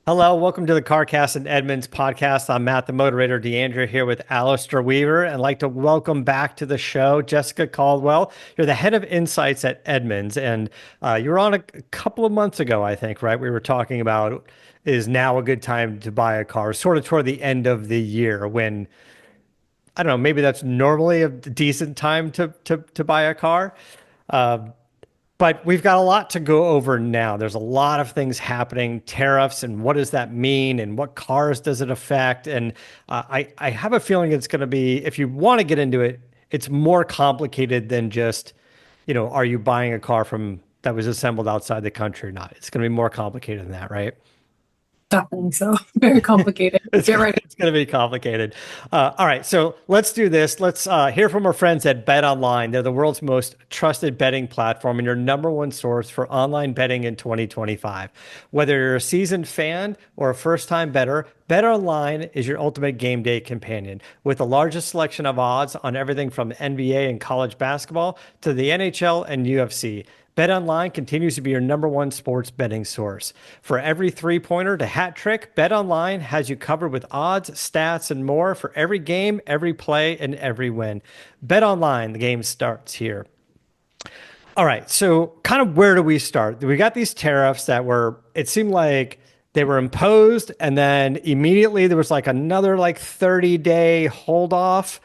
Hello, welcome to the CarCast+Edmunds podcast. I'm Matt, the moderator, Deandra, here with Alistair Weaver, and I'd like to welcome back to the show Jessica Caldwell. You're the head of insights at Edmunds, and you were on a couple of months ago, I think, right? We were talking about is now a good time to buy a car, sort of toward the end of the year when, I don't know, maybe that's normally a decent time to buy a car. Uh, but we've got a lot to go over now. There's a lot of things happening, tariffs, and what does that mean, and what cars does it affect? And I have a feeling it's going to be, if you want to get into it, it's more complicated than just, are you buying a car from that was assembled outside the country or not? It's going to be more complicated than that, right? Definitely so. Very complicated. It's Get right. it's going to be complicated. All right, so let's do this. Let's hear from our friends at Bet Online. They're the world's most trusted betting platform and your number one source for online betting in 2025. Whether you're a seasoned fan or a first-time bettor, Bet Online is your ultimate game day companion with the largest selection of odds on everything from NBA and college basketball to the NHL and UFC. BetOnline continues to be your number one sports betting source. For every three-pointer to hat trick, BetOnline has you covered with odds, stats, and more for every game, every play, and every win. BetOnline, the game starts here. All right, so kind of where do we start? We got these tariffs that were, it seemed like they were imposed, and then immediately there was like another like 30-day hold off.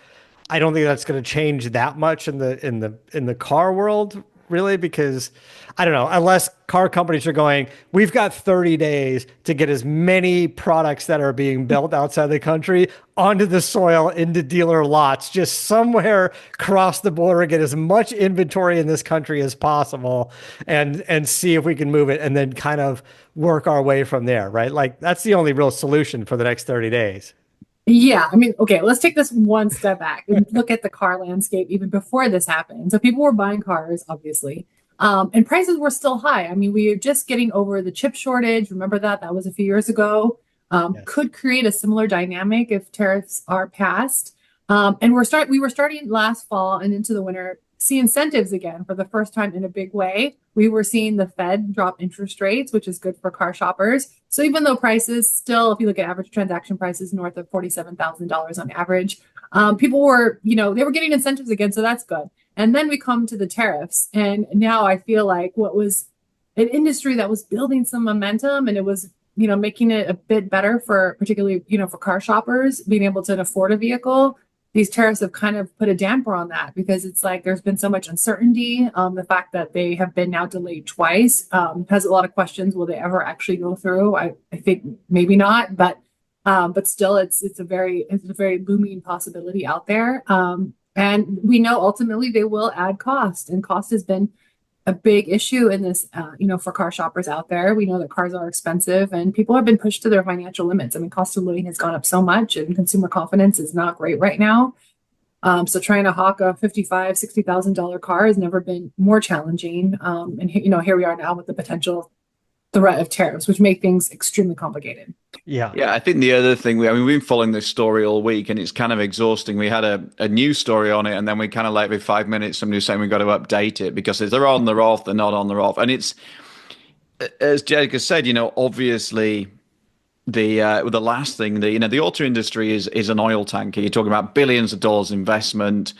I don't think that's going to change that much in the car world, really, because I don't know, unless car companies are going, we've got 30 days to get as many products that are being built outside the country onto the soil into dealer lots, just somewhere across the border, get as much inventory in this country as possible and see if we can move it and then kind of work our way from there, right? Like that's the only real solution for the next 30 days. Yeah, I mean, okay, let's take this one step back and look at the car landscape even before this happened. So people were buying cars, obviously, and prices were still high. I mean, we are just getting over the chip shortage. Remember that? That was a few years ago. Yes. Could create a similar dynamic if tariffs are passed. And we were starting last fall and into the winter see incentives again for the first time in a big way. We were seeing the Fed drop interest rates, which is good for car shoppers. So even though prices still, if you look at average transaction prices north of $47,000 on average, people were, they were getting incentives again. So that's good. And then we come to the tariffs. And now I feel like what was an industry that was building some momentum and it was, making it a bit better for particularly, for car shoppers, being able to afford a vehicle. These tariffs have kind of put a damper on that because it's like there's been so much uncertainty. The fact that they have been now delayed twice has a lot of questions. Will they ever actually go through? I think maybe not, but still, it's a very looming possibility out there. And we know ultimately they will add cost, and cost has been a big issue in this, for car shoppers out there. We know that cars are expensive and people have been pushed to their financial limits. I mean, cost of living has gone up so much and consumer confidence is not great right now. So trying to hawk a $55,000, $60,000 car has never been more challenging. And here we are now with the potential threat of tariffs, which make things extremely complicated. Yeah. Yeah, I think the other thing, we've been following this story all week and it's kind of exhausting. We had a news story on it and then we kind of like every 5 minutes, somebody was saying we've got to update it because they're on, they're off, they're not on, they're off. And it's, as Jessica said, obviously the last thing, the auto industry is an oil tanker. You're talking about billions of dollars investment,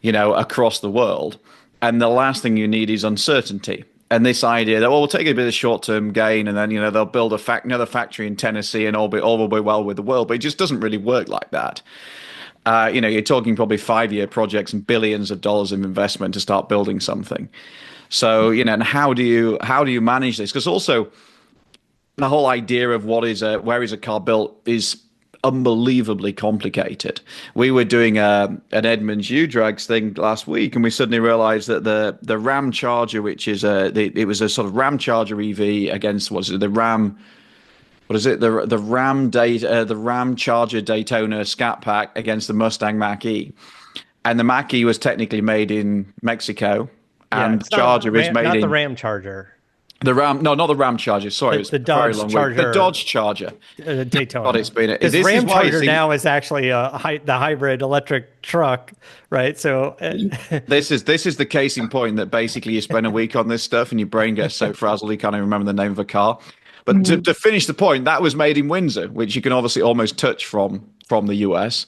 across the world. And the last thing you need is uncertainty. And this idea that, well, we'll take a bit of short-term gain and then, they'll build another factory in Tennessee and all will be well with the world. But it just doesn't really work like that. You're talking probably 5-year projects and billions of dollars of investment to start building something. So, and how do you manage this? Because also the whole idea of where is a car built is unbelievably complicated. We were doing an Edmunds U-Drags thing last week, and we suddenly realized that the Ram Charger, which is it was a sort of Ram Charger EV against the Ram. What is it? The Ram Charger Daytona Scat Pack against the Mustang Mach-E, and the Mach-E was technically made in Mexico, Yeah. and It's the Charger was made not in the Ram Charger. The Ram, no, not the Ram Charger. Sorry, it's The a very Dodge long way. The Charger, Dodge Charger. God, Daytona. it's been. Because This is Ram why it's Charger now is actually the hybrid electric truck, right? So this is the case in point that basically you spend a week on this stuff and your brain gets so frazzled you can't even remember the name of a car. But to finish the point, that was made in Windsor, which you can obviously almost touch from the US.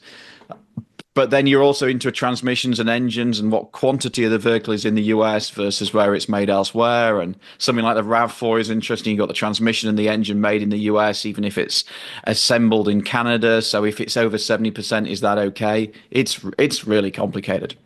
But then you're also into transmissions and engines and what quantity of the vehicle is in the US versus where it's made elsewhere. And something like the RAV4 is interesting. You've got the transmission and the engine made in the US, even if it's assembled in Canada. So if it's over 70%, is that okay? It's really complicated.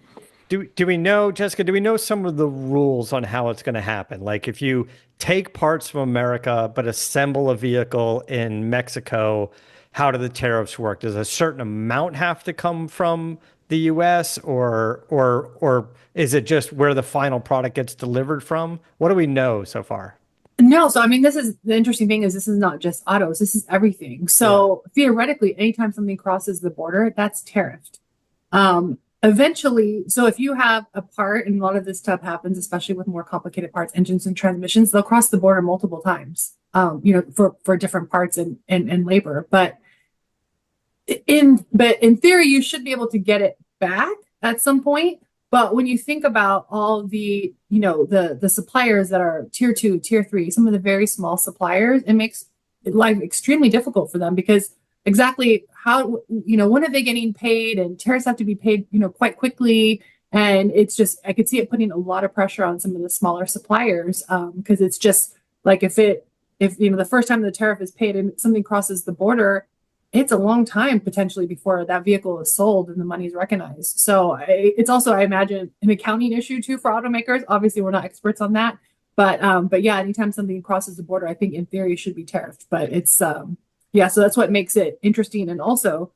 do we know, Jessica, do we know some of the rules on how it's going to happen? Like if you take parts from America but assemble a vehicle in Mexico, how do the tariffs work? Does a certain amount have to come from the US or is it just where the final product gets delivered from? What do we know so far? No, so I mean, this is the interesting thing is this is not just autos, this is everything. So theoretically, anytime something crosses the border, that's tariffed. Eventually, so if you have a part, and a lot of this stuff happens, especially with more complicated parts, engines and transmissions, they'll cross the border multiple times, for different parts and labor. But in theory, you should be able to get it back at some point. But when you think about all the, the suppliers that are tier 2, tier 3, some of the very small suppliers, it makes life extremely difficult for them because exactly how, when are they getting paid, and tariffs have to be paid, quite quickly. And it's just, I could see it putting a lot of pressure on some of the smaller suppliers. Because it's just like if the first time the tariff is paid and something crosses the border, it's a long time potentially before that vehicle is sold and the money is recognized. So it's also, I imagine, an accounting issue too for automakers. Obviously, we're not experts on that, but yeah, anytime something crosses the border, I think in theory should be tariffed. But it's yeah, so that's what makes it interesting. And also,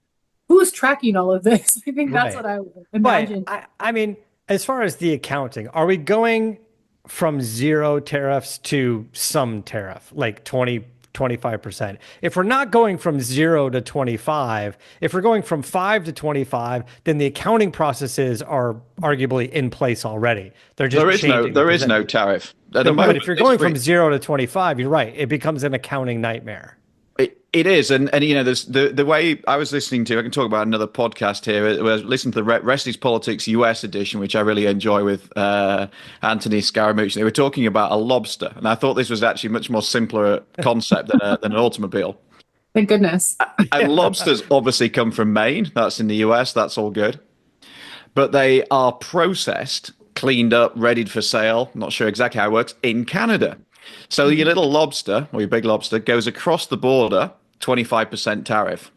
who's tracking all of this? I think that's Right. what I would imagine. But I mean, as far as the accounting, are we going from zero tariffs to some tariff, like 25%? If we're not going from 0 to 25, if we're going from 5 to 25, then the accounting processes are arguably in place already. They're just changing. There is no tariff at the But moment. if you're going from 0 to 25, you're right. It becomes an accounting nightmare. It is, and there's the way I was listening to. I can talk about another podcast here. I was listening to the Rest is Politics US edition, which I really enjoy with Anthony Scaramouche. They were talking about a lobster, and I thought this was actually a much more simpler concept than an automobile. Thank goodness. And lobsters obviously come from Maine. That's in the US. That's all good, but they are processed, cleaned up, readied for sale. Not sure exactly how it works in Canada. So your little lobster or your big lobster goes across the border, 25% tariff,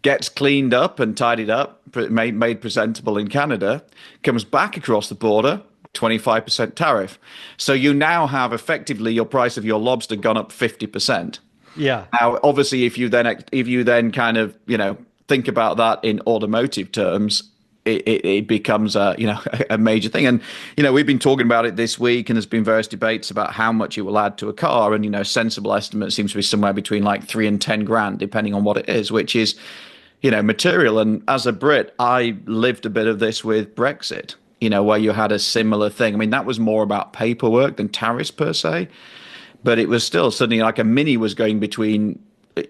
gets cleaned up and tidied up, made presentable in Canada, comes back across the border, 25% tariff. So you now have effectively your price of your lobster gone up 50%. Yeah. Now, obviously, if you then kind of, think about that in automotive terms, it becomes a major thing. And we've been talking about it this week, and there's been various debates about how much it will add to a car. And a sensible estimate seems to be somewhere between like 3 and 10 grand, depending on what it is, which is material. And as a Brit, I lived a bit of this with Brexit, where you had a similar thing. I mean, that was more about paperwork than tariffs per se, but it was still suddenly like a Mini was going between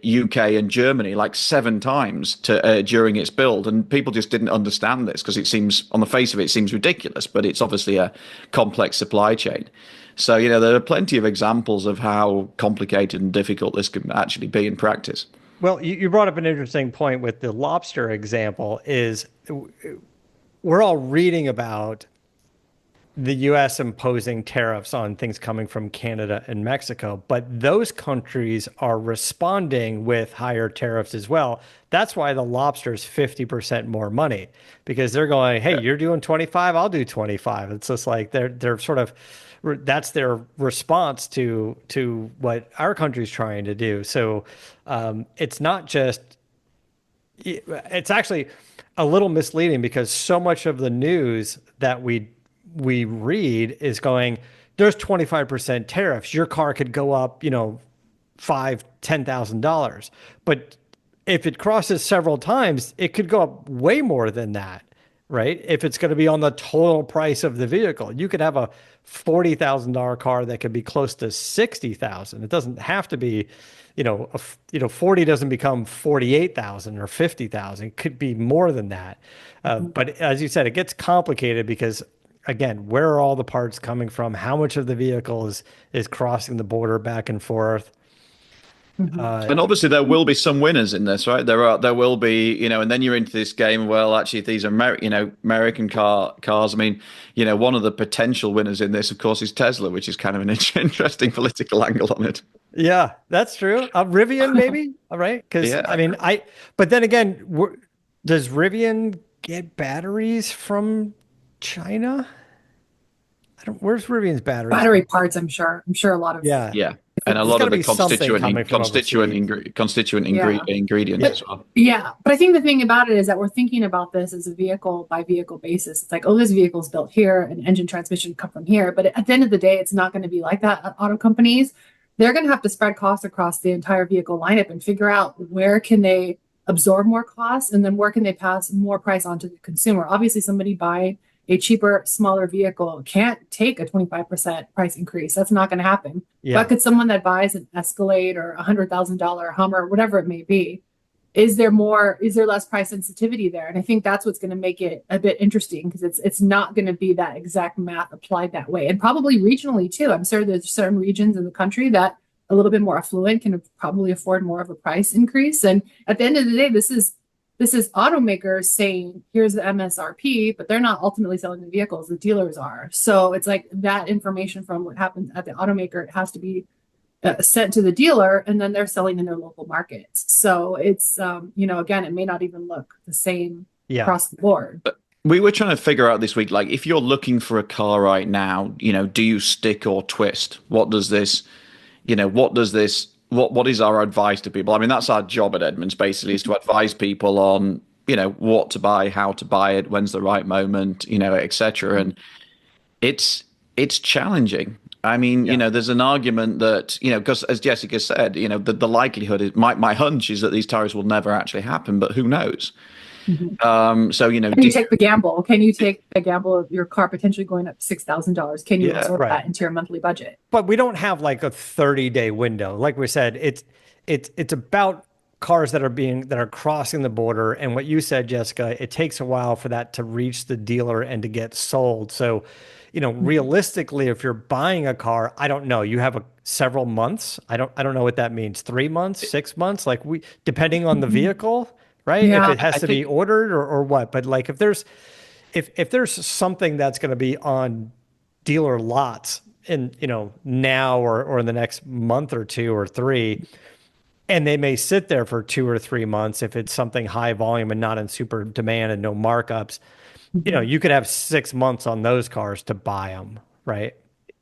UK and Germany like 7 times during its build, and people just didn't understand this because it seems, on the face of it, seems ridiculous, but it's obviously a complex supply chain. So there are plenty of examples of how complicated and difficult this can actually be in practice. Well, you brought up an interesting point with the lobster example. Is we're all reading about the US imposing tariffs on things coming from Canada and Mexico, but those countries are responding with higher tariffs as well. That's why the lobster's 50% more money, because they're going, hey, you're doing 25, I'll do 25. It's just like they're sort of, that's their response to what our country's trying to do. So it's not just, it's actually a little misleading because so much of the news that we read is going, there's 25% tariffs. Your car could go up, $5,000-$10,000. But if it crosses several times, it could go up way more than that. right? If it's going to be on the total price of the vehicle, you could have a $40,000 car that could be close to 60,000. It doesn't have to be, 40 doesn't become 48,000 or 50,000. It could be more than that. But as you said, it gets complicated because again, where are all the parts coming from? How much of the vehicle is crossing the border back and forth? And obviously there will be some winners in this, right? There will be, and then you're into this game. Well, actually, if these are American cars. I mean, one of the potential winners in this, of course, is Tesla, which is kind of an interesting political angle on it. Yeah, that's true. Rivian, maybe. All right, because Yeah. I mean, But then again, does Rivian get batteries from China? I don't. Where's Rivian's batteries? Battery parts, I'm sure. I'm sure a lot of Yeah. Yeah. And a There's lot gotta of the be something coming from constituent Yeah. ingredients But as well. yeah, but I think the thing about it is that we're thinking about this as a vehicle by vehicle basis. It's like, oh, this vehicle is built here and engine transmission come from here. But at the end of the day, it's not going to be like that at auto companies. They're going to have to spread costs across the entire vehicle lineup and figure out where can they absorb more costs and then where can they pass more price on to the consumer. Obviously, somebody buying a cheaper, smaller vehicle can't take a 25% price increase. That's not going to happen. Yeah. But could someone that buys an Escalade or $100,000 Hummer, whatever it may be, is there less price sensitivity there? And I think that's what's going to make it a bit interesting because it's not going to be that exact math applied that way. And probably regionally too. I'm sure there's certain regions in the country that a little bit more affluent can probably afford more of a price increase. And at the end of the day, this is automakers saying, here's the MSRP, but they're not ultimately selling the vehicles, the dealers are. So it's like that information from what happens at the automaker, it has to be sent to the dealer and then they're selling in their local markets. So it's, again, it may not even look the same across the board. We were trying to figure out this week, like if you're looking for a car right now, do you stick or twist? What is our advice to people? I mean, that's our job at Edmunds, basically, is to advise people on, what to buy, how to buy it, when's the right moment, etc. And it's challenging. I mean, there's an argument that, because as Jessica said, the likelihood is, my hunch is that these tariffs will never actually happen, but who knows? So, Can you take the gamble? Can you take the gamble of your car potentially going up $6,000? Can you absorb that into your monthly budget? But we don't have like a 30-day window. Like we said, it's about cars that are crossing the border. And what you said, Jessica, it takes a while for that to reach the dealer and to get sold. So, realistically, if you're buying a car, I don't know, you have several months. I don't know what that means. 3 months, 6 months, depending on the vehicle. Right. Yeah, if it has to be ordered or what, but like if there's something that's going to be on dealer lots in, now or in the next month or 2 or 3, and they may sit there for 2 or 3 months, if it's something high volume and not in super demand and no markups, you could have 6 months on those cars to buy them. Right.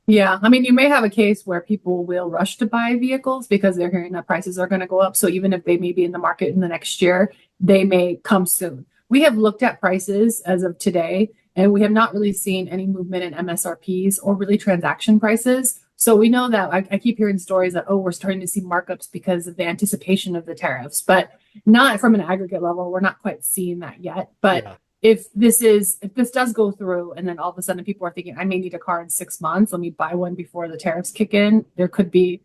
Yeah. I mean, you may have a case where people will rush to buy vehicles because they're hearing that prices are going to go up. So even if they may be in the market in the next year, they may come soon. We have looked at prices as of today, and we have not really seen any movement in MSRPs or really transaction prices. So we know that I keep hearing stories that, we're starting to see markups because of the anticipation of the tariffs, but not from an aggregate level. We're not quite seeing that yet. But if this does go through and then all of a sudden people are thinking, I may need a car in 6 months, let me buy one before the tariffs kick in, there could be,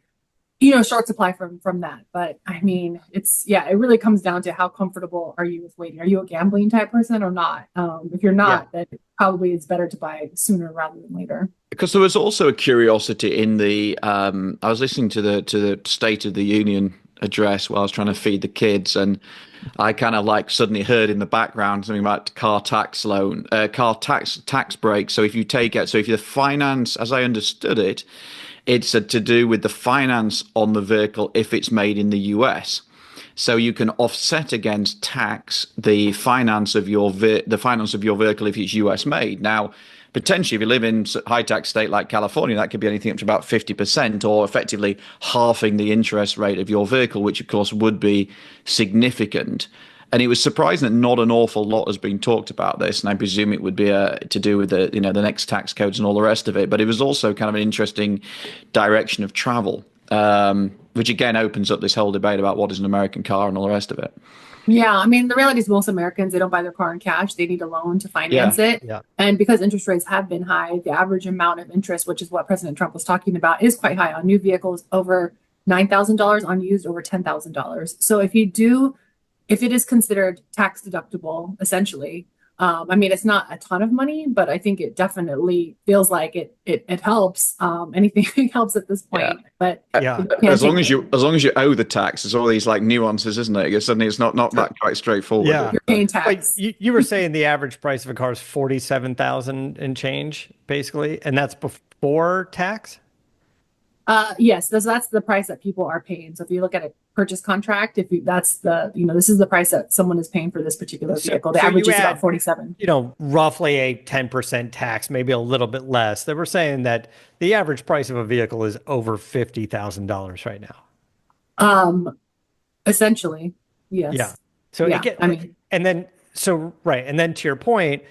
short supply from that. But I mean, it really comes down to how comfortable are you with waiting? Are you a gambling type person or not? If you're not, then probably it's better to buy sooner rather than later. Because there was also a curiosity in the, I was listening to the State of the Union address while I was trying to feed the kids, and I kind of suddenly heard in the background something about car tax break. So if you if you finance, as I understood it, it's to do with the finance on the vehicle if it's made in the US. So you can offset against tax the finance of your vehicle if it's US made. Now, potentially, if you live in a high tax state like California, that could be anything up to about 50%, or effectively halving the interest rate of your vehicle, which of course would be significant. And it was surprising that not an awful lot has been talked about this, and I presume it would be to do with the next tax codes and all the rest of it. But it was also kind of an interesting direction of travel. which again opens up this whole debate about what is an American car and all the rest of it. Yeah, I mean, the reality is most Americans, they don't buy their car in cash. They need a loan to Yeah. finance it. Yeah. And because interest rates have been high, the average amount of interest, which is what President Trump was talking about, is quite high on new vehicles, over $9,000, on used over $10,000. So if it is considered tax deductible, essentially, I mean, it's not a ton of money, but I think it definitely feels like it helps. Anything helps at this point. Yeah. But Yeah. you can't As long take as you owe the tax, there's all these like nuances, isn't it? Because suddenly it's not that quite straightforward. Yeah. you're paying But tax. you were saying the average price of a car is 47,000 and change, basically, and that's before tax? Yes, that's the price that people are paying. So if you look at a purchase contract, that's this is the price that someone is paying for this particular vehicle. The so average you is about add, 47. Roughly a 10% tax, maybe a little bit less. They were saying that the average price of a vehicle is over $50,000 right now. Essentially, yes. Yeah. So Yeah, I mean, and then right, and then to your point,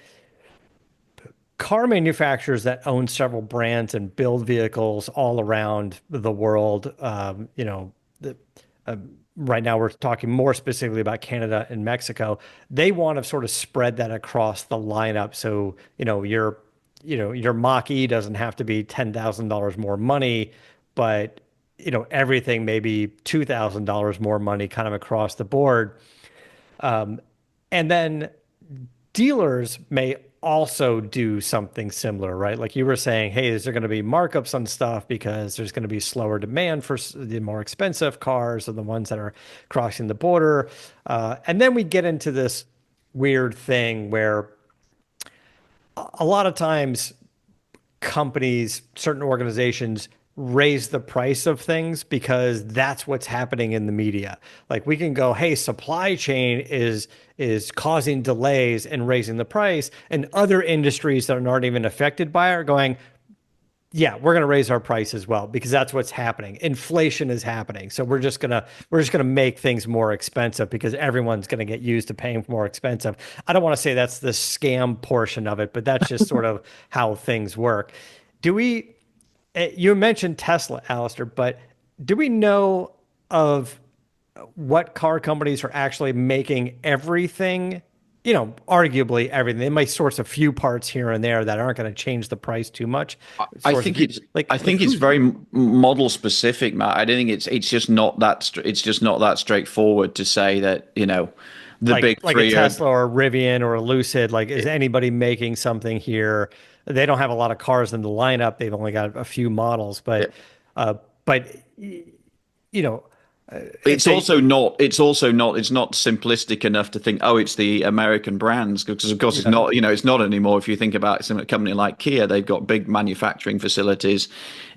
car manufacturers that own several brands and build vehicles all around the world, right now we're talking more specifically about Canada and Mexico. They want to sort of spread that across the lineup. So, your Mach-E doesn't have to be $10,000 more money, but everything maybe $2,000 more money kind of across the board. And then dealers may also do something similar, right? Like you were saying, hey, is there going to be markups on stuff because there's going to be slower demand for the more expensive cars or the ones that are crossing the border? And then we get into this weird thing where a lot of times companies, certain organizations raise the price of things because that's what's happening in the media. Like we can go, hey, supply chain is causing delays and raising the price, and other industries that aren't even affected by it are going, yeah, we're going to raise our price as well because that's what's happening. Inflation is happening. So we're just going to make things more expensive because everyone's going to get used to paying more expensive. I don't want to say that's the scam portion of it, but that's just sort of how things work. You mentioned Tesla, Alistair, but do we know of what car companies are actually making everything? Arguably everything. They might source a few parts here and there that aren't going to change the price too much. I think it's very model specific, Matt. I don't think it's just not that straightforward to say that the big like three a Tesla or a Rivian or a Lucid. Like, is anybody making something here? They don't have a lot of cars in the lineup. They've only got a few models, but it's not simplistic enough to think, oh, it's the American brands, because of course it's not anymore. If you think about a company like Kia, they've got big manufacturing facilities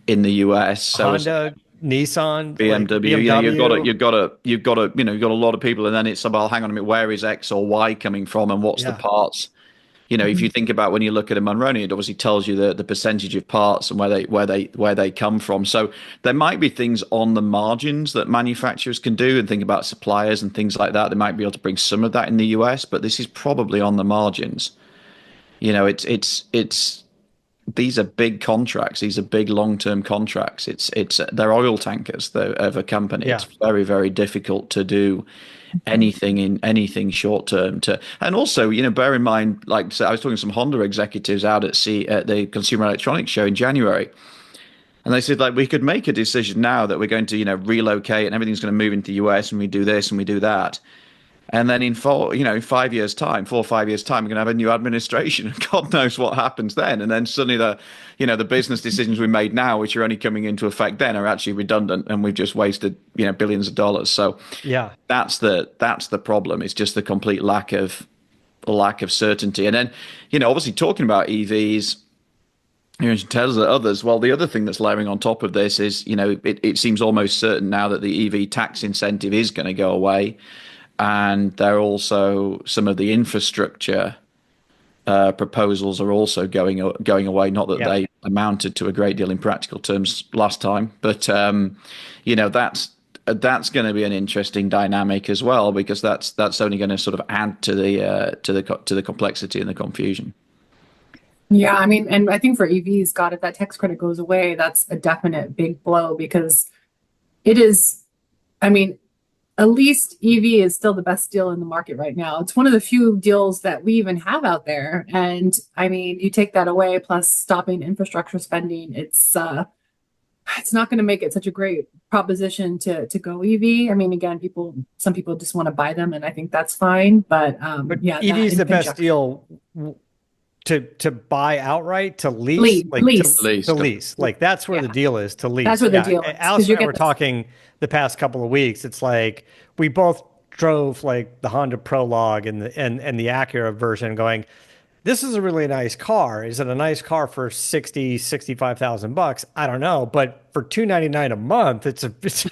in the US. So Honda, Nissan, BMW, BMW. you've got a lot of people, and then it's well, hang on a minute, where is X or Y coming from, and what's the parts? If you think about when you look at a Monroney, it obviously tells you the percentage of parts and where they come from. So there might be things on the margins that manufacturers can do, and think about suppliers and things like that. They might be able to bring some of that in the US, but this is probably on the margins. It's these are big contracts. These are big long-term contracts. They're oil tankers of a company. Yeah. It's very, very difficult to do anything short term and also bear in mind, like so I was talking to some Honda executives out at the Consumer Electronics Show in January, and they said, like, we could make a decision now that we're going to relocate and everything's going to move into the US, and we do this and we do that, and then in 4 or 5 years time, we're going to have a new administration, and God knows what happens then. And then suddenly the business decisions we made now, which are only coming into effect then, are actually redundant, and we've just wasted billions of dollars. So yeah, that's the problem. It's just the complete lack of certainty. And then obviously talking about EVs, Tesla, others. Well, the other thing that's layering on top of this is it seems almost certain now that the EV tax incentive is going to go away. And there are also some of the infrastructure proposals are also going away. Not that they amounted to a great deal in practical terms last time, but that's going to be an interesting dynamic as well, because that's only going to sort of add to the complexity and the confusion. Yeah, I mean, and I think for EVs, God, if that tax credit goes away, that's a definite big blow, because it is, I mean, at least EV is still the best deal in the market right now. It's one of the few deals that we even have out there. And I mean, you take that away, plus stopping infrastructure spending, it's not going to make it such a great proposition to go EV. I mean, again, some people just want to buy them, and I think that's fine. But yeah, EV that is in the best conjunction. deal to buy outright, to lease, like Lease. to lease. Like that's where Yeah, the deal is, to that's lease. where the Yeah. deal is Alice because and you I were get this. talking the past couple of weeks. It's like we both drove like the Honda Prologue and the Acura version going, this is a really nice car. Is it a nice car for 65,000 bucks? I don't know, but for 299 a month, it's a, it's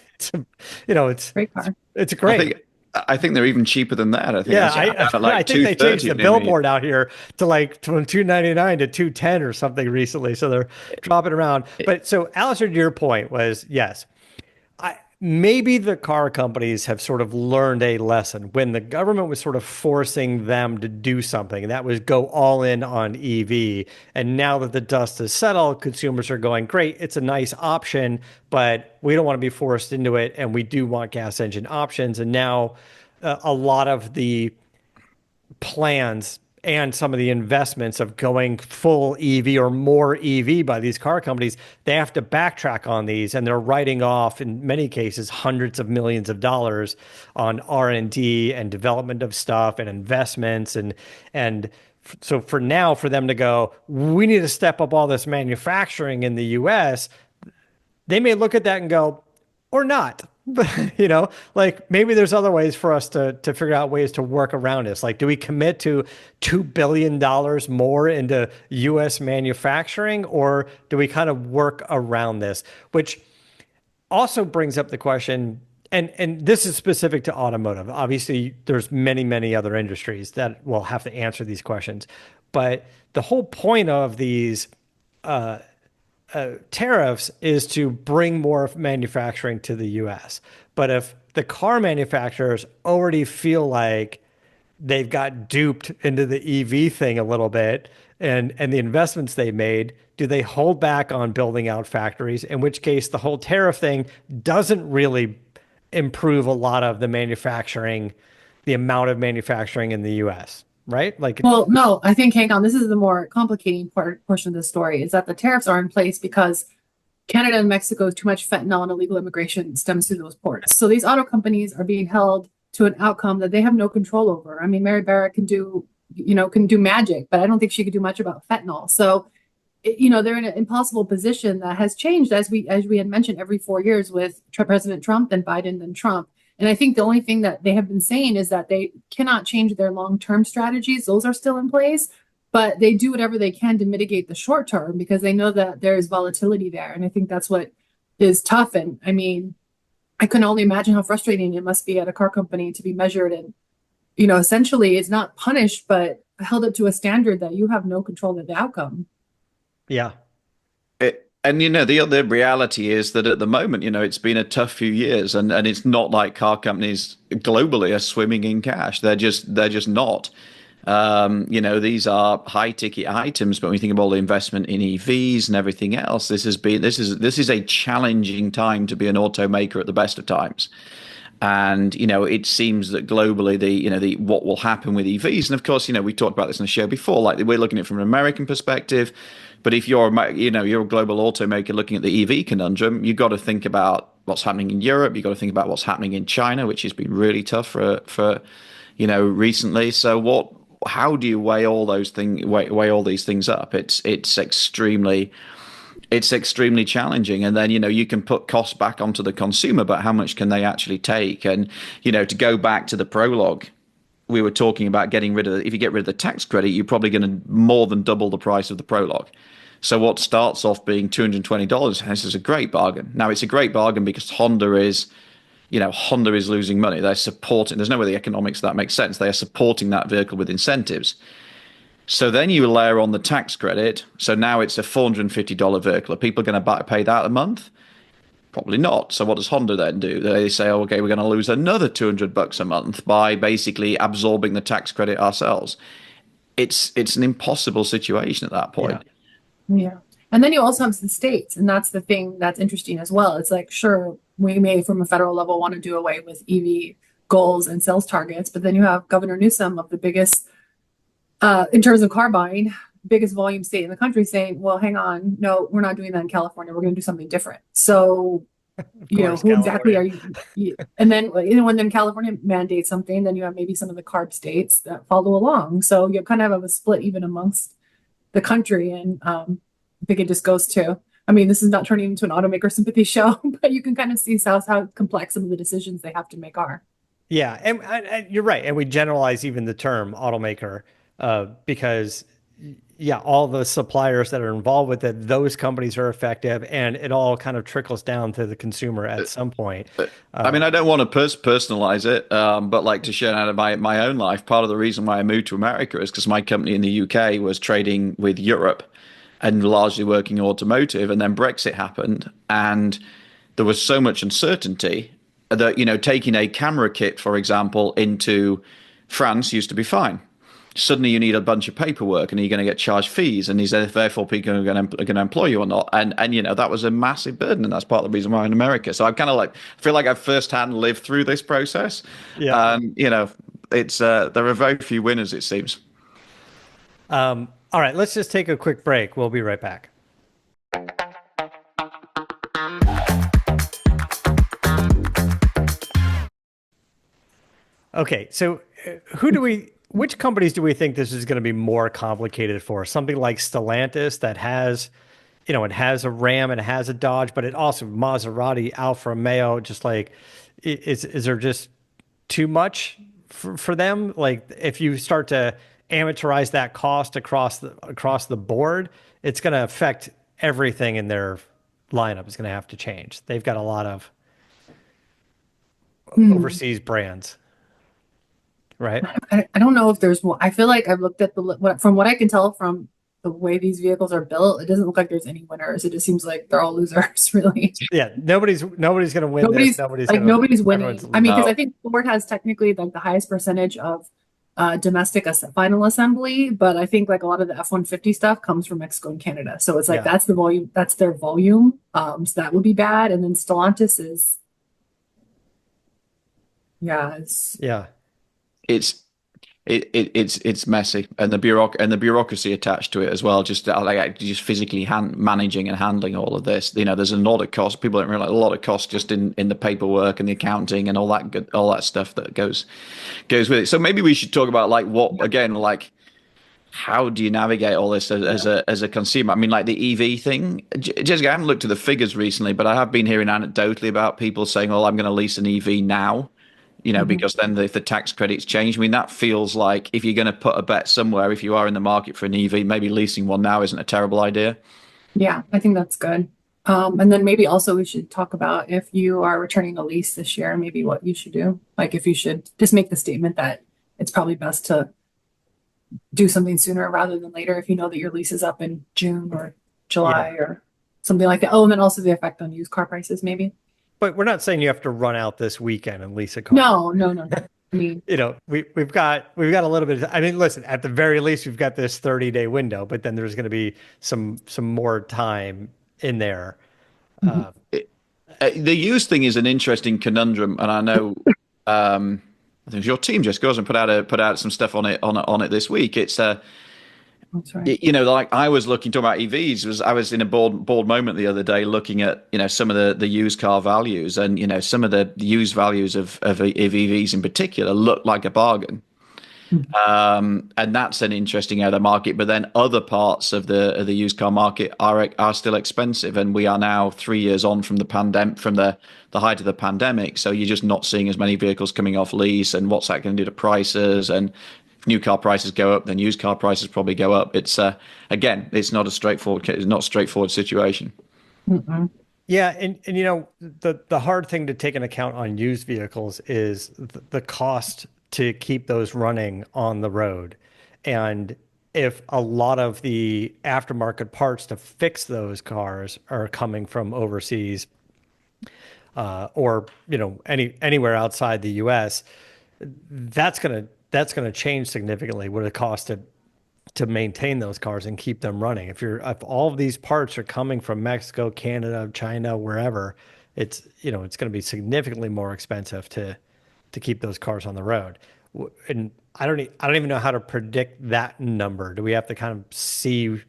Great car. it's I great. think I think they're even cheaper than that. I think Yeah, that's at I like think they changed 230 the near me. billboard out here to like from 299 to 210 or something recently. So they're dropping around. But so Alistair, to your point was yes, maybe the car companies have sort of learned a lesson when the government was sort of forcing them to do something, and that was go all in on EV. And now that the dust has settled, consumers are going, great, it's a nice option, but we don't want to be forced into it, and we do want gas engine options. And now a lot of the plans and some of the investments of going full EV or more EV by these car companies, they have to backtrack on these, and they're writing off in many cases hundreds of millions of dollars on R&D and development of stuff and investments and so for now for them to go, we need to step up all this manufacturing in the US, they may look at that and go, or not. Like maybe there's other ways for us to figure out ways to work around this. Like, do we commit to $2 billion more into US manufacturing, or do we kind of work around this? Which also brings up the question, and this is specific to automotive. Obviously, there's many other industries that will have to answer these questions. But the whole point of these tariffs is to bring more manufacturing to the US. But if the car manufacturers already feel like they've got duped into the EV thing a little bit and the investments they made, do they hold back on building out factories? In which case, the whole tariff thing doesn't really improve a lot of the manufacturing, the amount of manufacturing in the US, right? Like, Well, no, I think, hang on, this is the more complicating portion of the story is that the tariffs are in place because Canada and Mexico's too much fentanyl and illegal immigration stems through those ports. So these auto companies are being held to an outcome that they have no control over. I mean, Mary Barrett can do magic, but I don't think she could do much about fentanyl. So, they're in an impossible position that has changed as we had mentioned every 4 years with President Trump, then Biden, then Trump. And I think the only thing that they have been saying is that they cannot change their long-term strategies. Those are still in place, but they do whatever they can to mitigate the short term because they know that there is volatility there. And I think that's what is tough. And I mean, I can only imagine how frustrating it must be at a car company to be measured and, essentially it's not punished, but held up to a standard that you have no control of the outcome. yeah, And the other reality is that at the moment, it's been a tough few years, and it's not like car companies globally are swimming in cash. They're just not. These are high ticket items, but when you think of all the investment in EVs and everything else, this is a challenging time to be an automaker at the best of times. And it seems that globally, the what will happen with EVs, and of course, we talked about this in the show before. Like we're looking at it from an American perspective, but if you're a global automaker looking at the EV conundrum, you've got to think about what's happening in Europe. You've got to think about what's happening in China, which has been really tough for recently. So how do you weigh all those things, weigh all these things up? It's extremely challenging. And then, you can put costs back onto the consumer, but how much can they actually take? And, to go back to the prologue, we were talking about if you get rid of the tax credit, you're probably going to more than double the price of the prologue. So what starts off being $220, this is a great bargain. Now it's a great bargain because Honda is losing money. They're supporting, there's no way the economics of that makes sense. They are supporting that vehicle with incentives. So then you layer on the tax credit. So now it's a $450 vehicle. Are people going to pay that a month? Probably not. So what does Honda then do? They say, oh, okay, we're going to lose another $200 a month by basically absorbing the tax credit ourselves. It's an impossible situation at that point. Yeah. And then you also have the states, and that's the thing that's interesting as well. It's like, sure, we may from a federal level want to do away with EV goals and sales targets, but then you have Governor Newsom of the biggest, in terms of car buying, biggest volume state in the country saying, well, hang on, no, we're not doing that in California. We're going to do something different. So, Of course, who exactly are California. you? And then, when then California mandates something, then you have maybe some of the CARB states that follow along. So you kind of have a split even amongst the country. And I think it just goes to, I mean, this is not turning into an automaker sympathy show, but you can kind of see how complex some of the decisions they have to make are. Yeah, and you're right. And we generalize even the term automaker because, yeah, all the suppliers that are involved with it, those companies are effective, and it all kind of trickles down to the consumer at some point. I mean, I don't want to personalize it, but like to share out of my own life, part of the reason why I moved to America is because my company in the UK was trading with Europe and largely working automotive, and then Brexit happened, and there was so much uncertainty that, taking a camera kit, for example, into France used to be fine. Suddenly you need a bunch of paperwork, and you're going to get charged fees, and is therefore people are going to employ you or not? And that was a massive burden, and that's part of the reason why I'm in America. So I've kind of feel like I've firsthand lived through this process. Yeah. And it's there are very few winners, it seems. All right, let's just take a quick break. We'll be right back. Okay, so which companies do we think this is going to be more complicated for? Something like Stellantis that has, it has a Ram and it has a Dodge, but it also Maserati, Alfa Romeo, just like, is there just too much for them? Like if you start to amateurize that cost across the board, it's going to affect everything in their lineup is going to have to change. They've got a lot of Hmm. overseas brands, right? I don't know if there's one. I feel like I've looked at from what I can tell from the way these vehicles are built, it doesn't look like there's any winners. It just seems like they're all losers, really. Yeah, nobody's going to win this. Nobody's Everyone's winning. I mean, because No, I think Ford has technically like the highest percentage of domestic final assembly, but I think like a lot of the F-150 stuff comes from Mexico and Canada. So it's like yeah, that's the volume, that's their volume. So that would be bad. And then Stellantis is, yeah, it's yeah, it's it's messy, and the bureaucracy attached to it as well. Just just physically managing and handling all of this. There's a lot of cost. People don't realize a lot of cost just in the paperwork and the accounting and all that stuff that goes with it. So maybe we should talk about like what again, like how do you navigate all this as a consumer? I mean, like the EV thing. Jessica, I haven't looked at the figures recently, but I have been hearing anecdotally about people saying, "Well, I'm going to lease an EV now." Mhm. Because then if the tax credits change, I mean, that feels like if you're going to put a bet somewhere, if you are in the market for an EV, maybe leasing one now isn't a terrible idea. Yeah, I think that's good. And then maybe also we should talk about if you are returning a lease this year, maybe what you should do. Like if you should just make the statement that it's probably best to do something sooner rather than later if you know that your lease is up in June or yeah. July or something like that. Oh, and then also the effect on used car prices, maybe. But we're not saying you have to run out this weekend and lease a car. No, no, no, no. I mean, We've got a little bit I mean, listen, at the very least, we've got this 30-day window, but then there's going to be some more time in there. mhm. The used thing is an interesting conundrum, and I know I think your team just goes and put out some stuff on it this week. It's That's right. like I was talking about EVs. I was in a board moment the other day looking at some of the used car values, and some of the used values of EVs in particular look like a bargain. Mhm. And that's an interesting other market. But then other parts of the used car market are still expensive, and we are now 3 years on from the height of the pandemic. So you're just not seeing as many vehicles coming off lease, and what's that going to do to prices? And if new car prices go up, then used car prices probably go up. It's again, it's not a straightforward situation. Mm-mm. Yeah, and the hard thing to take into account on used vehicles is the cost to keep those running on the road. And if a lot of the aftermarket parts to fix those cars are coming from overseas, or anywhere outside the US, that's gonna change significantly what it costs to maintain those cars and keep them running. If all of these parts are coming from Mexico, Canada, China, wherever, it's it's going to be significantly more expensive to keep those cars on the road. And I don't even know how to predict that number. Do we have to kind of see,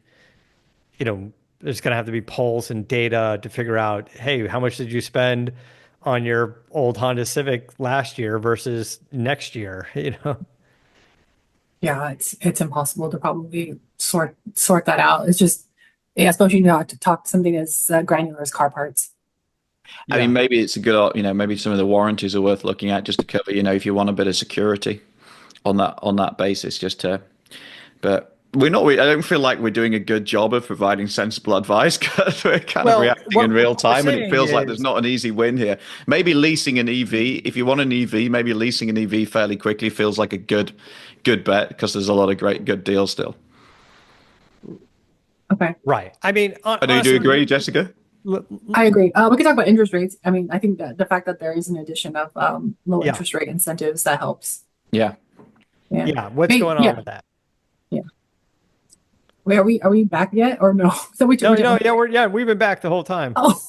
there's going to have to be polls and data to figure out, hey, how much did you spend on your old Honda Civic last year versus next year, Yeah, it's impossible to probably sort that out. It's just, yeah, especially not to talk something as granular as car parts. I Yeah. mean, maybe it's a good, maybe some of the warranties are worth looking at just to cover, if you want a bit of security on that basis, but we're not. I don't feel like we're doing a good job of providing sensible advice because we're kind of Well, reacting in real what we're time, and it saying feels like there's is, not an easy win here. Maybe leasing an EV, if you want an EV, maybe leasing an EV fairly quickly feels like a good bet because there's a lot of good deals still. Okay, right. I mean, I know you do agree, Jessica. I agree. We can talk about interest rates. I mean, I think that the fact that there is an addition of low Yeah. interest rate incentives that helps. Yeah. Yeah. Yeah. What's Hey, going on yeah. with that? Yeah. Wait, are we back yet or no? So No, we've been back the whole time. Oh,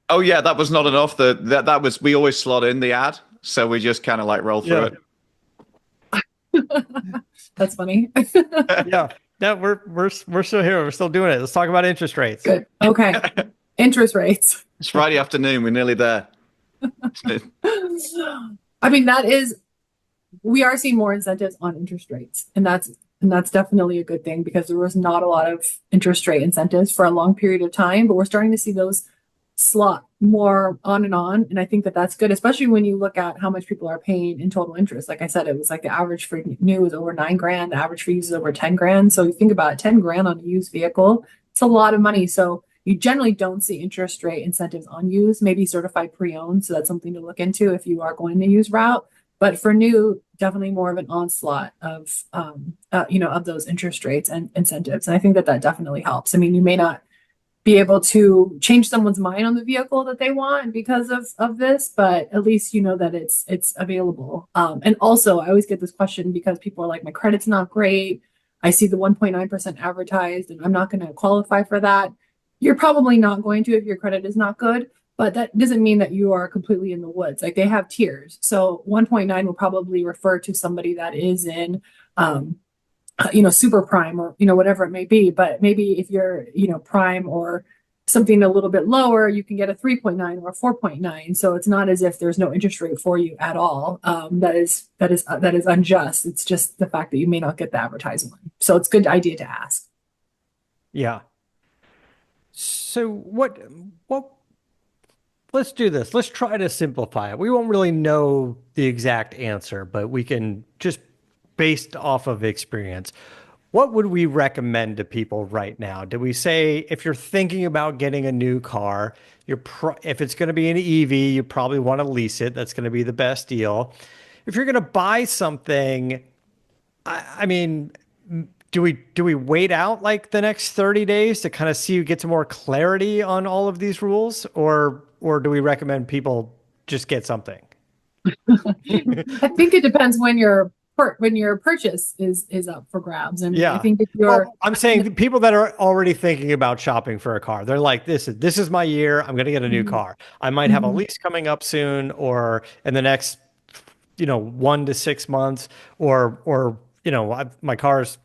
Oh yeah, that was not enough. That was we always slot in the ad, so we just kind of like roll through that's funny. it. Yeah. No, we're still here. We're still doing it. Let's talk about interest rates. Good. Okay. Interest rates. It's Friday afternoon. We're nearly there. I mean, we are seeing more incentives on interest rates, and that's definitely a good thing because there was not a lot of interest rate incentives for a long period of time, but we're starting to see those slot more on, and I think that that's good, especially when you look at how much people are paying in total interest. Like I said, it was like the average for new is over $9,000, the average for used is over $10,000. So you think about it, $10,000 on a used vehicle, it's a lot of money. So you generally don't see interest rate incentives on used, maybe certified pre-owned. So that's something to look into if you are going the used route. But for new, definitely more of an onslaught of of those interest rates and incentives. And I think that definitely helps. I mean, you may not be able to change someone's mind on the vehicle that they want because of this, but at least you know that it's available. And also, I always get this question because people are like, my credit's not great. I see the 1.9% advertised, and I'm not going to qualify for that. You're probably not going to if your credit is not good, but that doesn't mean that you are completely in the woods. Like they have tiers. So 1.9 will probably refer to somebody that is in super prime or whatever it may be. But maybe if you're prime or something a little bit lower, you can get a 3.9 or a 4.9. So it's not as if there's no interest rate for you at all. That is unjust. It's just the fact that you may not get the advertising one. So it's a good idea to ask. Yeah. So what let's do this. Let's try to simplify it. We won't really know the exact answer, but we can just based off of experience. What would we recommend to people right now? Do we say if you're thinking about getting a new car, if it's going to be an EV, you probably want to lease it. That's going to be the best deal. If you're going to buy something, I mean, do we wait out like the next 30 days to kind of get some more clarity on all of these rules, or do we recommend people just get something? I think it depends when your purchase is up for grabs, and yeah. I think if you're, I'm saying the people that are already thinking about shopping for a car, they're like, this is my year. I'm going to get a new car. I might have a lease coming up soon, or in the next 1 to 6 months, or my car's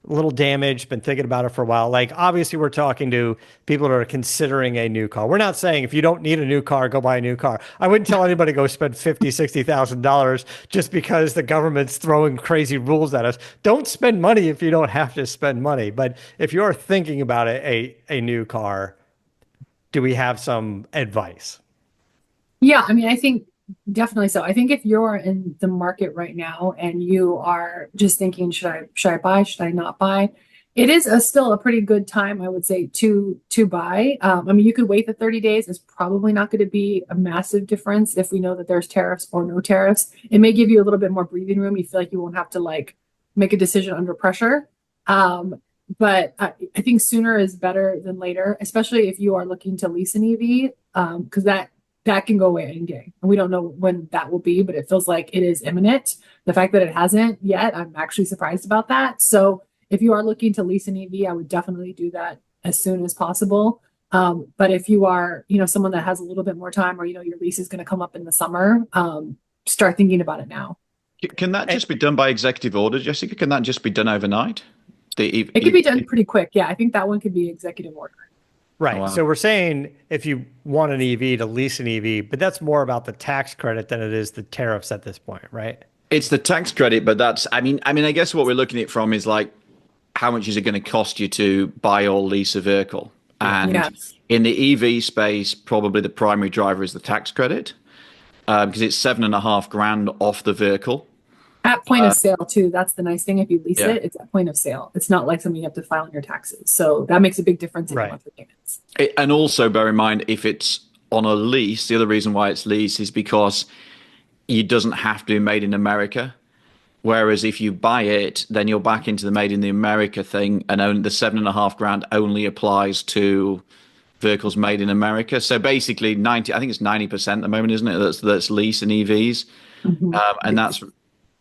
a little damaged, been thinking about it for a while. Like, obviously, we're talking to people that are considering a new car. We're not saying if you don't need a new car, go buy a new car. I wouldn't tell anybody to go spend $50,000, $60,000 just because the government's throwing crazy rules at us. Don't spend money if you don't have to spend money. But if you're thinking about a new car, do we have some advice? Yeah, I mean, I think definitely so. I think if you're in the market right now and you are just thinking, should I buy? Should I not buy? It is still a pretty good time, I would say, to buy. I mean, you could wait the 30 days. It's probably not going to be a massive difference if we know that there's tariffs or no tariffs. It may give you a little bit more breathing room. You feel like you won't have to like make a decision under pressure. But I think sooner is better than later, especially if you are looking to lease an EV, because that can go away any day. And we don't know when that will be, but it feels like it is imminent. The fact that it hasn't yet, I'm actually surprised about that. So if you are looking to lease an EV, I would definitely do that as soon as possible. But if you are, someone that has a little bit more time, or your lease is going to come up in the summer, start thinking about it now. Can that just be done by executive order, Jessica? Can that just be done overnight? It could be done pretty quick. Yeah, I think that one could be executive order. Right. Wow. So we're saying if you want an EV to lease an EV, but that's more about the tax credit than it is the tariffs at this point, right? It's the tax credit, but I guess what we're looking at from is like, how much is it going to cost you to buy or lease a vehicle? And Yes. in the EV space, probably the primary driver is the tax credit, because it's 7.5 grand off the vehicle. At point of sale too. That's the nice thing. If you lease Yeah. it, it's at point of sale. It's not like something you have to file in your taxes. So that makes a big difference in your Right. monthly payments. And also bear in mind, if it's on a lease, the other reason why it's lease is because it doesn't have to be made in America. Whereas if you buy it, then you're back into the made in the America thing, and only the 7.5 grand only applies to vehicles made in America. So basically, I think it's 90% at the moment, isn't it? That's lease and EVs, Mhm. and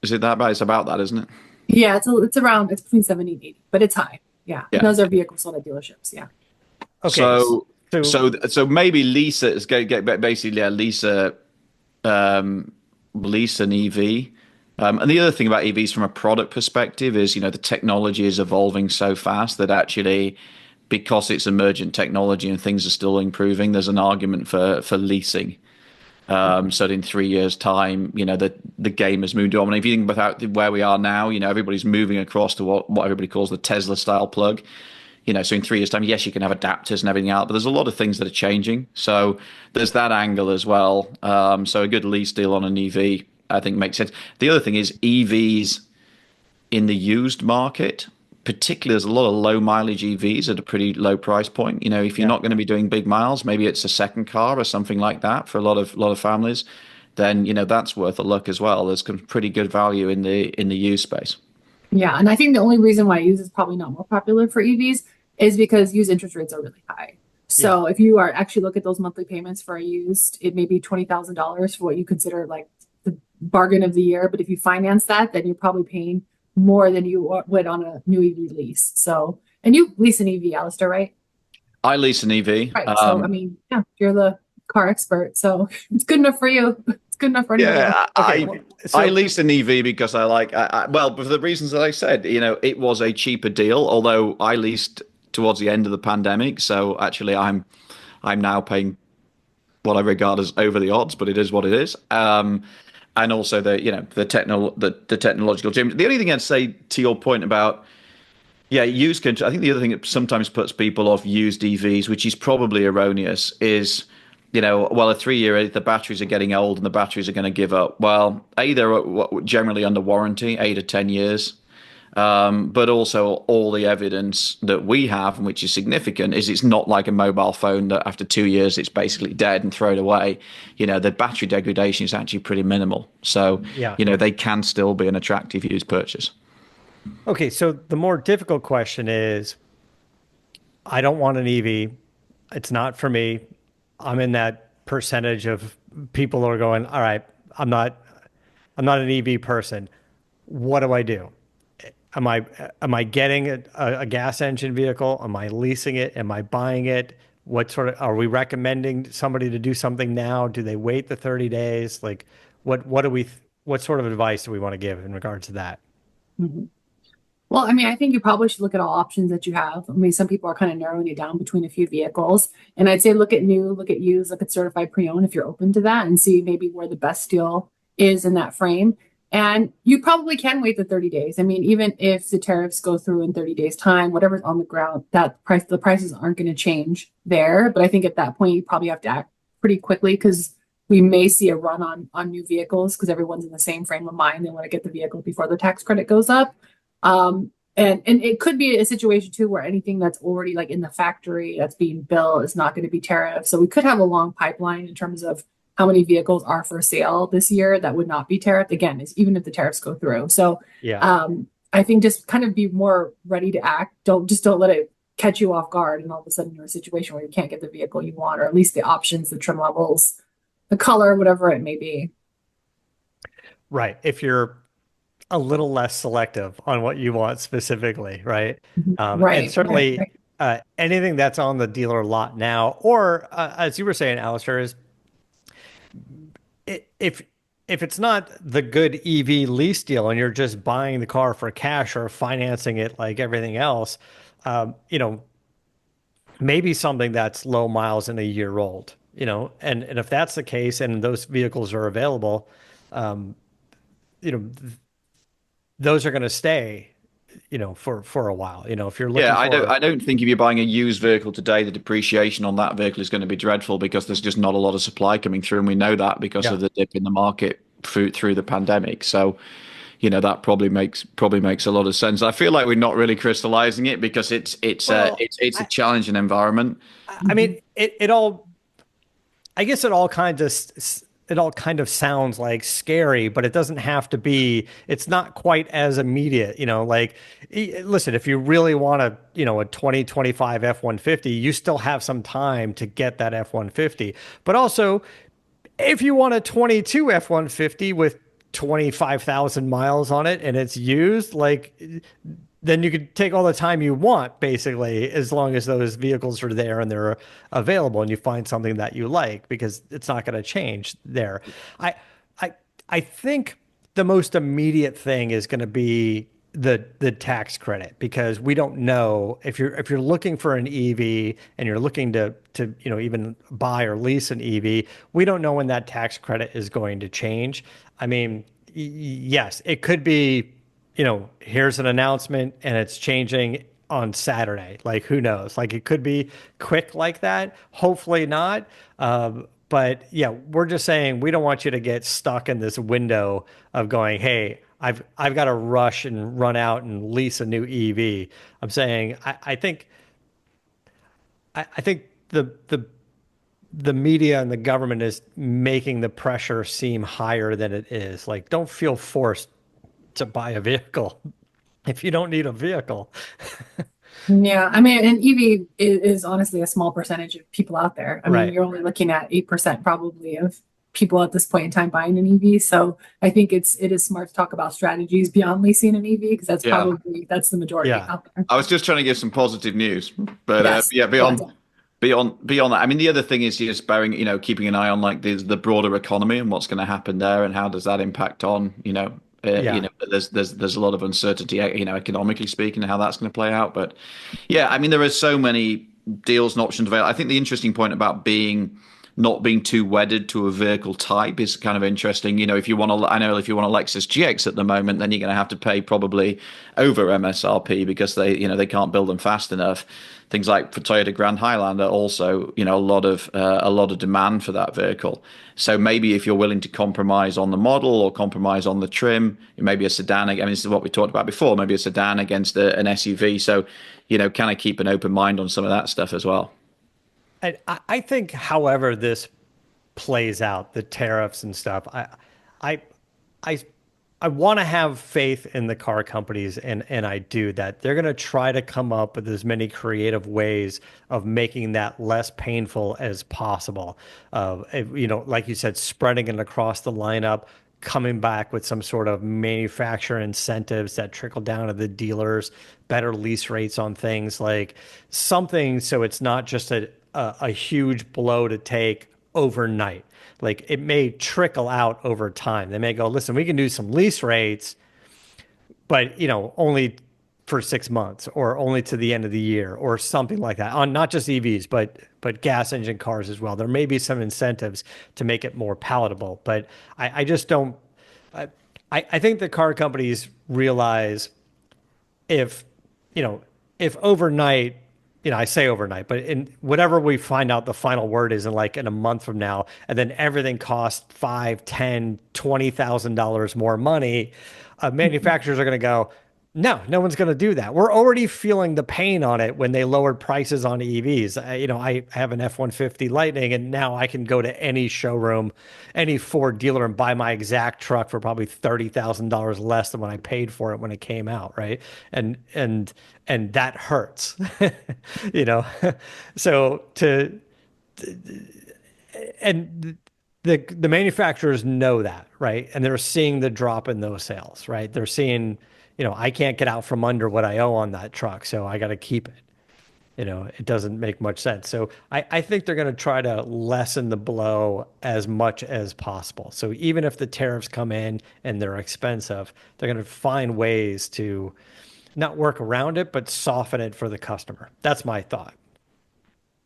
is it that bad? It's about that, isn't it? Yeah, it's between 70 and 80, but it's high. Yeah. Yeah. Those are vehicles sold at dealerships. Yeah. Okay. So maybe Lisa is going to get basically lease an EV. And the other thing about EVs from a product perspective is, the technology is evolving so fast that actually, because it's emergent technology and things are still improving, there's an argument for leasing. So that in 3 years' time, the game has moved on. And if you think about where we are now, everybody's moving across to what everybody calls the Tesla style plug. So in 3 years' time, yes, you can have adapters and everything out, but there's a lot of things that are changing. So there's that angle as well. So a good lease deal on an EV, I think, makes sense. The other thing is EVs in the used market, particularly, there's a lot of low mileage EVs at a pretty low price point. If you're not going to be doing big miles, maybe it's a second car or something like that for a lot of families, then that's worth a look as well. There's some pretty good value in the used space. Yeah. And I think the only reason why used is probably not more popular for EVs is because used interest rates are really high. So if you are actually look at those monthly payments for a used, it may be $20,000 for what you consider like the bargain of the year. But if you finance that, then you're probably paying more than you would on a new EV lease. So, and you lease an EV, Alistair, right? I lease an EV. Right. So, I mean, yeah, you're the car expert. So it's good enough for you. It's good enough for anybody else. Okay. I leased an EV because well, for the reasons that I said, it was a cheaper deal, although I leased towards the end of the pandemic. So actually I'm now paying what I regard as over the odds, but it is what it is. And also the technological change. The only thing I'd say to your point about used, I think the other thing that sometimes puts people off used EVs, which is probably erroneous, is well, a 3 year, the batteries are getting old and the batteries are going to give up. Well, they're generally under warranty, 8 or 10 years. But also all the evidence that we have, which is significant, is it's not like a mobile phone that after 2 years it's basically dead and thrown away. The battery degradation is actually pretty minimal. So, they can still be an attractive used purchase. Okay, so the more difficult question is, I don't want an EV. It's not for me. I'm in that percentage of people who are going, all right, I'm not an EV person. What do I do? Am I getting a gas engine vehicle? Am I leasing it? Am I buying it? What sort of, are we recommending somebody to do something now? Do they wait the 30 days? Like what sort of advice do we want to give in regards to that? Mhm. Well, I mean, I think you probably should look at all options that you have. I mean, some people are kind of narrowing it down between a few vehicles. And I'd say look at new, look at used, look at certified pre-owned if you're open to that and see maybe where the best deal is in that frame. And you probably can wait the 30 days. I mean, even if the tariffs go through in 30 days time, whatever's on the ground, the prices aren't going to change there. But I think at that point, you probably have to act pretty quickly because we may see a run on new vehicles because everyone's in the same frame of mind. They want to get the vehicle before the tax credit goes up. And it could be a situation too where anything that's already like in the factory that's being built is not going to be tariffed. So we could have a long pipeline in terms of how many vehicles are for sale this year that would not be tariffed. Again, is even if the tariffs go through. So I think just kind of be more ready to act. Don't let it catch you off guard and all of a sudden you're in a situation where you can't get the vehicle you want, or at least the options, the trim levels, the color, whatever it may be. Right. If you're a little less selective on what you want specifically, right? Right. And certainly Right. anything that's on the dealer lot now, or as you were saying, Alistair, is if it's not the good EV lease deal and you're just buying the car for cash or financing it like everything else, you know, maybe something that's low miles and a year old, you know, and if that's the case and those vehicles are available, you know, those are going to stay, you know, for a while. You know, if you're Yeah, looking I don't for I don't think if you're buying a used vehicle today, the depreciation on that vehicle is going to be dreadful because there's just not a lot of supply coming through, and we know that because yeah. of the dip in the market through the pandemic. So, that probably makes a lot of sense. I feel like we're not really crystallizing it because Well, it's a challenging environment. I mean, it all, I guess it all kind of sounds like scary, but it doesn't have to be. It's not quite as immediate, you know, like listen, if you really want a 2025 F-150, you still have some time to get that F-150. But also, if you want a 22 F-150 with 25,000 miles on it and it's used, like then you could take all the time you want, basically, as long as those vehicles are there and they're available and you find something that you like, because it's not going to change there. I, I, I think the most immediate thing is going to be the tax credit, because we don't know if you're looking for an EV and you're looking to even buy or lease an EV, we don't know when that tax credit is going to change. I mean, yes, it could be, here's an announcement and it's changing on Saturday. Like, who knows? Like, it could be quick like that. Hopefully not. But yeah, we're just saying we don't want you to get stuck in this window of going, hey, I've got to rush and run out and lease a new EV. I'm saying I think the media and the government is making the pressure seem higher than it is. Like, don't feel forced to buy a vehicle if you don't need a vehicle. Yeah, I mean, an EV is honestly a small percentage of people out there. I mean, Right. you're only looking at 8% probably of people at this point in time buying an EV. So I think it is smart to talk about strategies beyond leasing an EV because Yeah. that's the majority Yeah. out there. I was just trying to give some positive news, but Yes. yeah, Well beyond done. beyond that, I mean, the other thing is just keeping an eye on like the broader economy and what's going to happen there, and how does that impact on Yeah. there's a lot of uncertainty, economically speaking, how that's going to play out. But yeah, I mean, there are so many deals and options available. I think the interesting point about not being too wedded to a vehicle type is kind of interesting. If you want to, I know if you want a Lexus GX at the moment, then you're going to have to pay probably over MSRP because they can't build them fast enough. Things like for Toyota Grand Highlander also, a lot of demand for that vehicle. So maybe if you're willing to compromise on the model or compromise on the trim, maybe a sedan. I mean, this is what we talked about before. Maybe a sedan against an SUV. So, kind of keep an open mind on some of that stuff as well. I think, however this plays out, the tariffs and stuff, I, I, I want to have faith in the car companies, and I do that. They're going to try to come up with as many creative ways of making that less painful as possible. Like you said, spreading it across the lineup, coming back with some sort of manufacturer incentives that trickle down to the dealers, better lease rates on things, like something so it's not just a huge blow to take overnight. Like, it may trickle out over time. They may go, listen, we can do some lease rates, but only for 6 months or only to the end of the year or something like that, on not just EVs, but gas engine cars as well. There may be some incentives to make it more palatable, but I just don't. I, I think the car companies realize, if you know if overnight, I say overnight, but in whatever we find out the final word is in a month from now, and then everything costs 5, 10, $20,000 more money, manufacturers are going to go, no one's going to do that. We're already feeling the pain on it when they lowered prices on EVs. I have an F-150 Lightning, and now I can go to any showroom, any Ford dealer, and buy my exact truck for probably $30,000 less than when I paid for it when it came out, right? And that hurts, you know. So and the manufacturers know that, right? And they're seeing the drop in those sales, right? They're seeing, I can't get out from under what I owe on that truck, so I got to keep it. it doesn't make much sense. So I think they're going to try to lessen the blow as much as possible. So even if the tariffs come in and they're expensive, they're going to find ways to not work around it, but soften it for the customer. That's my thought.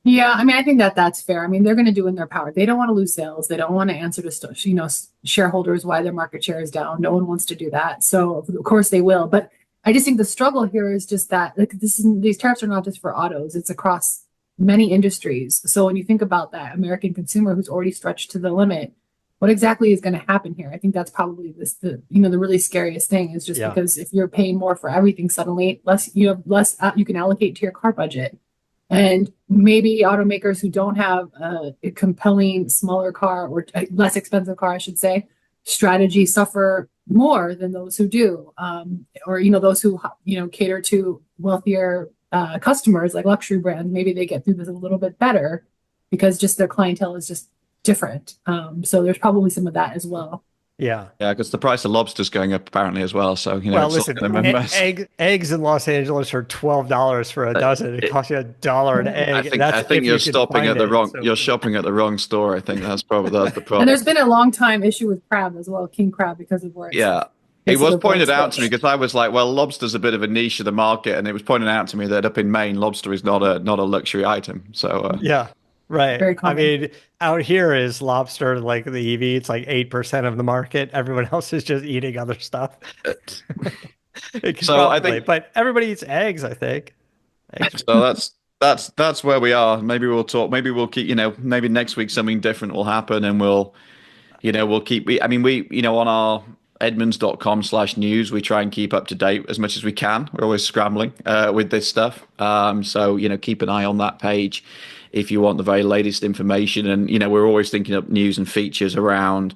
Yeah, I mean, I think that that's fair. I mean, they're going to do in their power. They don't want to lose sales. They don't want to answer to, shareholders why their market share is down. No one wants to do that. So of course they will. But I just think the struggle here is just that like these tariffs are not just for autos. It's across many industries. So when you think about that American consumer who's already stretched to the limit, what exactly is going to happen here? I think that's probably the really scariest thing is just Yeah. because if you're paying more for everything suddenly, less you have less you can allocate to your car budget. And maybe automakers who don't have a compelling smaller car or a less expensive car, I should say, strategy suffer more than those who do, or those who cater to wealthier customers like luxury brands. Maybe they get through this a little bit better because just their clientele is just different. So there's probably some of that as well. Yeah. Yeah, because the price of lobster's going up apparently as well. So, Well, it's all listen, going to be a mess. eggs in Los Angeles are $12 for a dozen. It costs you $1 an I egg. think That's I think if you're you can stopping find at the it. wrong. So You're shopping at the wrong store. I think that's the And problem. there's been a long time issue with crab as well, king crab, because of where it's Yeah. It was basically where pointed it's out to me fished. because I was like, well, lobster's a bit of a niche of the market, and it was pointed out to me that up in Maine, lobster is not a luxury item. So, yeah, right. Very I common. mean, out here is lobster like the EV. It's like 8% of the market. Everyone else is just eating other stuff. It could so I probably, think but everybody eats eggs, I think. Eggs are so. That's where we are. Maybe we'll talk. Maybe we'll keep. Maybe next week something different will happen, and we'll keep. I mean, on our edmunds.com/news, we try and keep up to date as much as we can. We're always scrambling with this stuff. So, keep an eye on that page if you want the very latest information. And, we're always thinking up news and features around,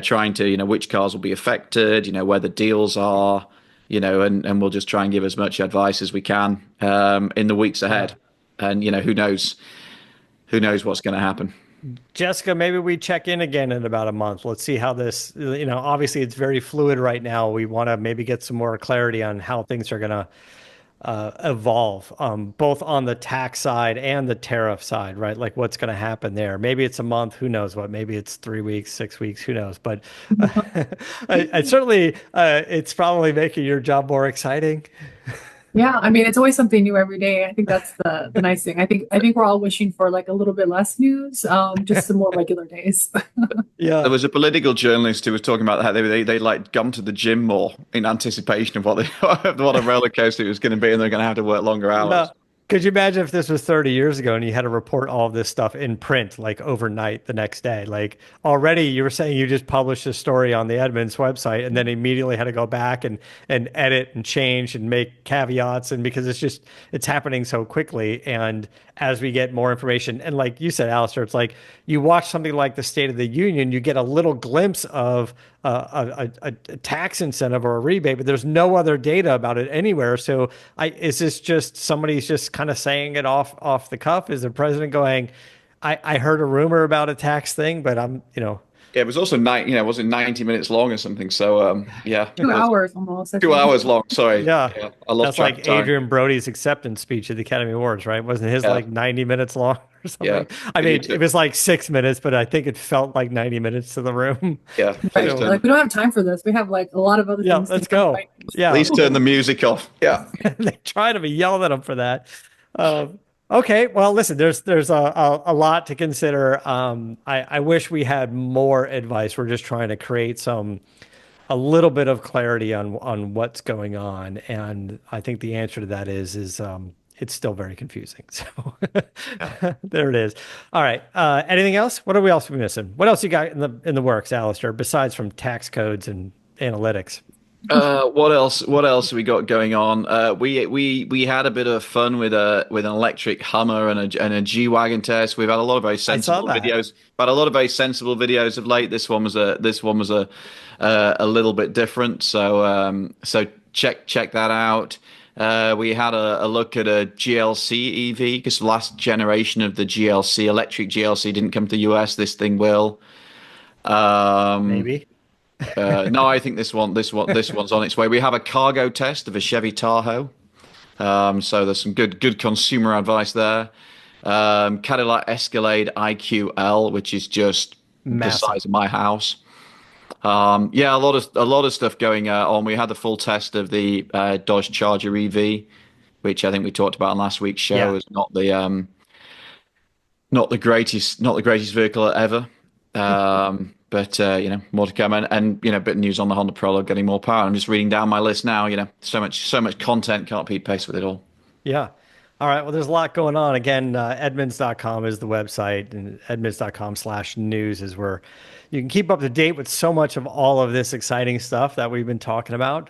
trying to, which cars will be affected, where the deals are, and we'll just try and give as much advice as we can in the weeks yeah. ahead. And, who knows what's going to happen. Jessica, maybe we check in again in about a month. Let's see how this, obviously it's very fluid right now. We want to maybe get some more clarity on how things are going to evolve, both on the tax side and the tariff side, right? Like what's going to happen there. Maybe it's a month, who knows what? Maybe it's 3 weeks, 6 weeks, who knows? But I certainly, it's probably making your job more exciting. Yeah, I mean, it's always something new every day. I think that's the nice thing. I think we're all wishing for like a little bit less news, just some more regular days. There Yeah. was a political journalist who was talking about how they like gone to the gym more in anticipation of what a roller coaster it was going to be, and they're going to have to work longer Yeah. hours. Could you imagine if this was 30 years ago and you had to report all of this stuff in print, like overnight the next day? Like already you were saying you just published a story on the Edmunds website and then immediately had to go back and edit and change and make caveats. And because it's happening so quickly. And as we get more information, and like you said, Alistair, it's like you watch something like the State of the Union, you get a little glimpse of a tax incentive or a rebate, but there's no other data about it anywhere. So is this just somebody's just kind of saying it off the cuff? Is the president going, I heard a rumor about a tax thing, but Yeah, it was also was it 90 minutes long or something? So yeah, Two it was hours almost, I 2 hours think. long. Sorry, yeah, yeah, I lost that's track of like time. Adrian Brody's acceptance speech at the Academy Awards, right? Wasn't his Yeah, like 90 minutes long or yeah. something? I He mean, it took, was like 6 minutes, but I think it felt like 90 minutes to the room. yeah. Please Right. So Like turn, we don't have time for this. We have like a lot of other yeah, things to let's do. go. Right. Yeah. please turn the music off. Yeah. They try to be yelling at them for that. Okay, well, listen, there's a lot to consider. I wish we had more advice. We're just trying to create a little bit of clarity on what's going on, and I think the answer to that is it's still very confusing. So Yeah. there it is. All right. Anything else? What are we else missing? What else you got in the works, Alistair, besides from tax codes and analytics? What else? What else have we got going on? We had a bit of fun with an electric Hummer and a G-Wagon test. We've had a lot of very I saw sensible that. videos, but a lot of very sensible videos of late. This one was a little bit different. So check that out. We had a look at a GLC EV because the last generation of the GLC electric GLC didn't come to the US. This thing will. Um, Maybe. no, I think this one's on its way. We have a cargo test of a Chevy Tahoe. So there's some good consumer advice there. Cadillac Escalade IQL, which is just the Massive. size of my house. Yeah, a lot of stuff going on. We had the full test of the Dodge Charger EV, which I think we talked about on last week's show. Yeah. Is not the greatest vehicle ever. But more to come, and bit of news on the Honda Prologue getting more power. I'm just reading down my list now. So much content, can't keep pace with it all. Yeah. All right. Well, there's a lot going on. Again, Edmunds.com is the website, and Edmunds.com/news is where you can keep up to date with so much of all of this exciting stuff that we've been talking about.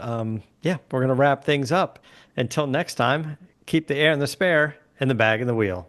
Yeah, we're going to wrap things up. Until next time, keep the air in the spare and the bag in the wheel.